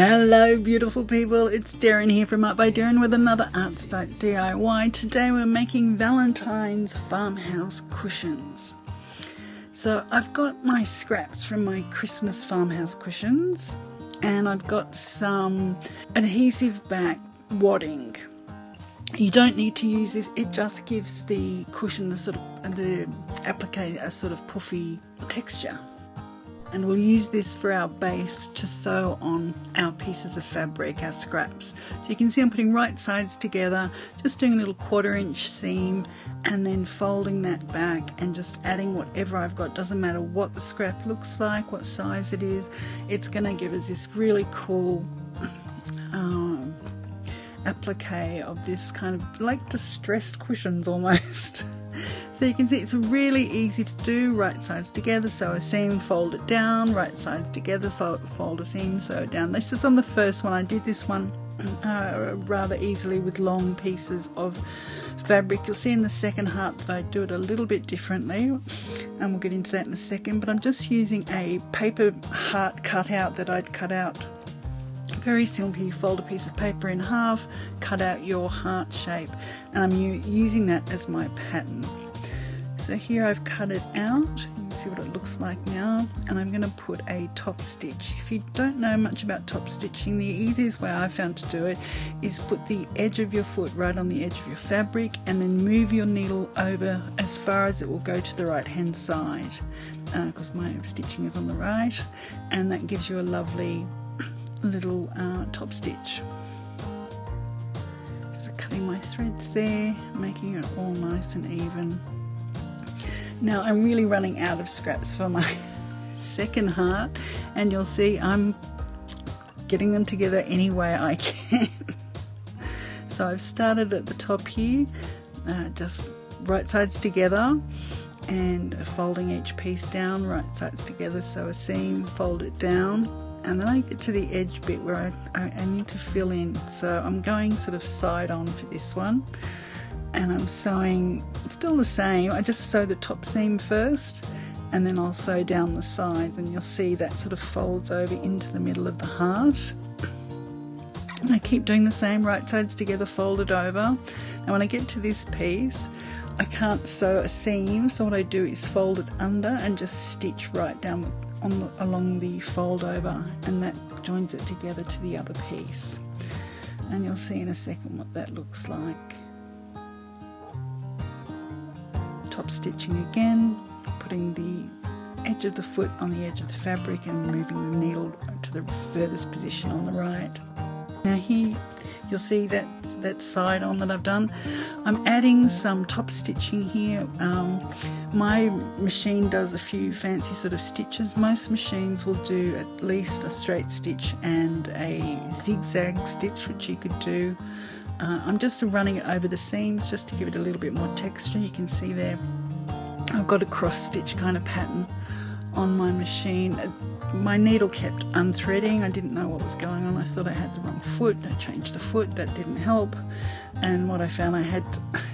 Hello beautiful people, it's Darren here from Art by Darren with another Artstart DIY. Today we're making Valentine's farmhouse cushions. So I've got my scraps from my Christmas farmhouse cushions and I've got some adhesive back wadding. You don't need to use this, it just gives the cushion the applique a sort of puffy texture. And we'll use this for our base to sew on our pieces of fabric, our scraps. So you can see I'm putting right sides together, just doing a little 1/4 inch seam and then folding that back and just adding whatever I've got. Doesn't matter what the scrap looks like, what size it is, it's going to give us this really cool applique of this kind of like distressed cushions almost. So you can see it's really easy to do. Right sides together, sew a seam, fold it down, right sides together, fold a seam, sew it down. This is on the first one. I did this one rather easily with long pieces of fabric. You'll see in the second heart that I do it a little bit differently, and we'll get into that in a second, but I'm just using a paper heart cutout that I'd cut out. Very simple. You fold a piece of paper in half, cut out your heart shape, and I'm using that as my pattern. So here I've cut it out, you can see what it looks like now, and I'm going to put a top stitch. If you don't know much about top stitching, the easiest way I found to do it is put the edge of your foot right on the edge of your fabric and then move your needle over as far as it will go to the right hand side, because my stitching is on the right, and that gives you a lovely little top stitch. Just cutting my threads there, making it all nice and even. Now I'm really running out of scraps for my second heart, and you'll see I'm getting them together any way I can. So I've started at the top here, just right sides together and folding each piece down, right sides together, sew a seam, fold it down, and then I get to the edge bit where I need to fill in. So I'm going sort of side on for this one, and I'm sewing still the same. I just sew the top seam first and then I'll sew down the sides, and you'll see that sort of folds over into the middle of the heart. And I keep doing the same, right sides together, fold it over. Now when I get to this piece, I can't sew a seam, so what I do is fold it under and just stitch right down along the fold over, and that joins it together to the other piece. And you'll see in a second what that looks like. Top stitching again, putting the edge of the foot on the edge of the fabric and moving the needle to the furthest position on the right. Now here you'll see that side on that I've done. I'm adding some top stitching here. My machine does a few fancy sort of stitches. Most machines will do at least a straight stitch and a zigzag stitch, which you could do. I'm just running it over the seams just to give it a little bit more texture. You can see there I've got a cross stitch kind of pattern on my machine. My needle kept unthreading. I didn't know what was going on. I thought I had the wrong foot. I changed the foot, that didn't help, and what I found, I had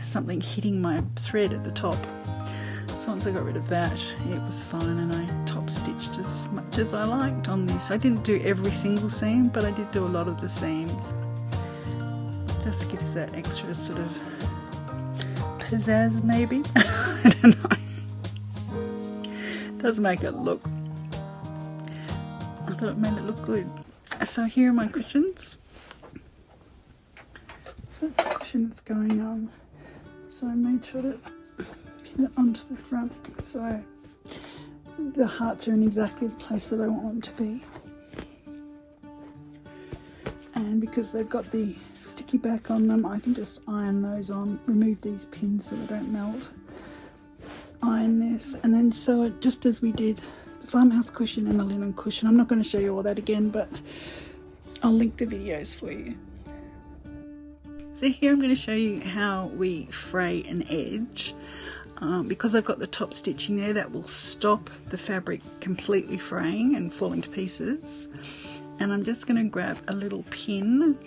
something hitting my thread at the top. So once I got rid of that, it was fine, and I top stitched as much as I liked on this. I didn't do every single seam, but I did do a lot of the seams. Just gives that extra sort of pizzazz maybe. I don't know. Does make it look, I thought it made it look good. So here are my cushions. So that's the cushion that's going on. So I made sure to pin it onto the front so the hearts are in exactly the place that I want them to be. And because they've got the sticky back on them, I can just iron those on, remove these pins so they don't melt. Iron this and then sew it just as we did the farmhouse cushion and the linen cushion. I'm not going to show you all that again, but I'll link the videos for you. So here I'm going to show you how we fray an edge. Because I've got the top stitching there, that will stop the fabric completely fraying and falling to pieces. And I'm just going to grab a little pin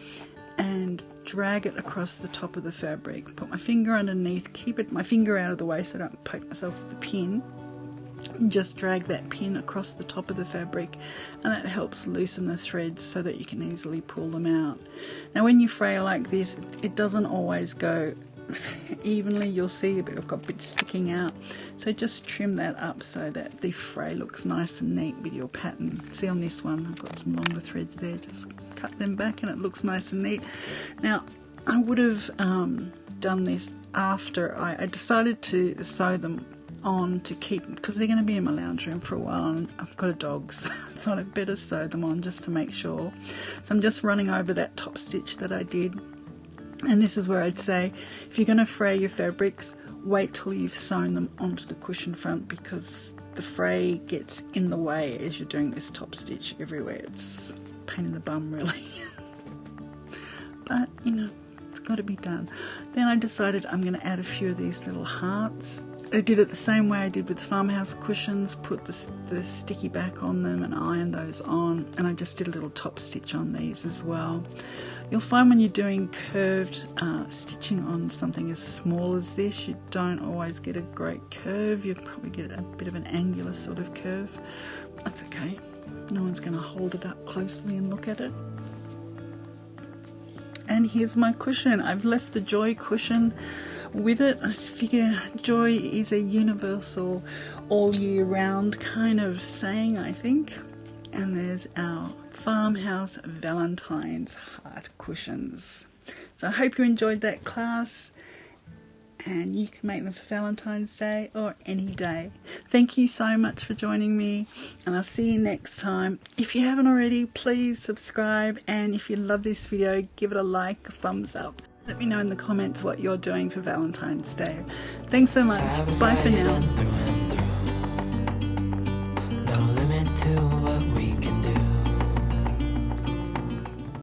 and drag it across the top of the fabric. Put my finger underneath, keep my finger out of the way so I don't poke myself with the pin. just drag that pin across the top of the fabric, and that helps loosen the threads so that you can easily pull them out. Now when you fray like this, it doesn't always go evenly. You'll see I've got bits sticking out, so just trim that up so that the fray looks nice and neat with your pattern. See on this one I've got some longer threads there, just cut them back and it looks nice and neat. Now I would have done this after I decided to sew them on to keep, because they're going to be in my lounge room for a while and I've got a dog, so I thought I'd better sew them on just to make sure. So I'm just running over that top stitch that I did, and this is where I'd say if you're going to fray your fabrics, wait till you've sewn them onto the cushion front, because the fray gets in the way as you're doing this top stitch everywhere. It's a pain in the bum really. But you know, it's got to be done. Then I decided I'm going to add a few of these little hearts. I did it the same way I did with the farmhouse cushions, put the sticky back on them and ironed those on, and I just did a little top stitch on these as well. You'll find when you're doing curved stitching on something as small as this, you don't always get a great curve. You probably get a bit of an angular sort of curve. That's okay. No one's going to hold it up closely and look at it. And here's my cushion. I've left the Joy cushion with it. I figure joy is a universal all year round kind of saying, I think. And there's our Farmhouse Valentine's heart cushions. So I hope you enjoyed that class, and you can make them for Valentine's Day or any day. Thank you so much for joining me, and I'll see you next time. If you haven't already, please subscribe, and if you love this video, give it a like, a thumbs up. Let me know in the comments what you're doing for Valentine's Day. Thanks so much. Bye for now.